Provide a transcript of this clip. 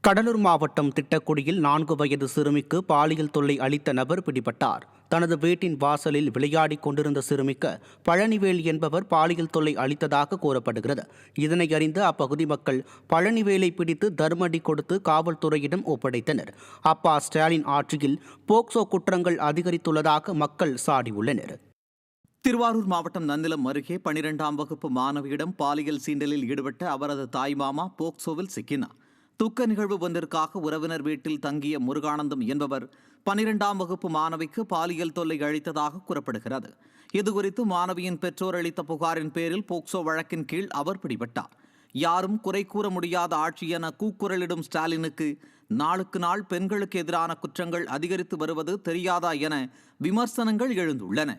கடலூர் மாவட்டம் திட்டக்குடியில் 4 வயது சிறுமிக்கு பாலியல் தொல்லை அளித்த நபர் பிடிபட்டார். தனது வீட்டின் வாசலில் விளையாடிக் கொண்டிருந்த சிறுமிக்கு பழனிவேல் என்பவர் பாலியல் தொல்லை அளித்ததாக கூறப்படுகிறது. இதனை அறிந்து அப்பகுதி மக்கள் பழனிவேலை பிடித்து தர்மடி கொடுத்து காவல்துறையிடம் ஒப்படைத்தனர். அப்பா ஸ்டாலின் ஆட்சியில் போக்சோ குற்றங்கள் அதிகரித்துள்ளதாக மக்கள் சாடியுள்ளனர். திருவாரூர் மாவட்டம் நன்னிலம் அருகே 12ஆம் வகுப்பு மாணவியிடம் பாலியல் சீண்டலில் ஈடுபட்ட அவரது தாய்மாமா போக்சோவில் சிக்கினார். துக்க நிகழ்வு ஒன்றிற்காக உறவினர் வீட்டில் தங்கிய முருகானந்தம் என்பவர் 12ஆம் வகுப்பு மாணவிக்கு பாலியல் தொல்லை அளித்ததாக கூறப்படுகிறது. இதுகுறித்து மாணவியின் பெற்றோர் அளித்த புகாரின் பேரில் போக்சோ வழக்கின் கீழ் அவர் பிடிபட்டார். யாரும் குறை கூற முடியாத ஆட்சி என கூக்குரலிடும் ஸ்டாலினுக்கு நாளுக்கு நாள் பெண்களுக்கு எதிரான குற்றங்கள் அதிகரித்து வருவது தெரியாதா என விமர்சனங்கள் எழுந்துள்ளன.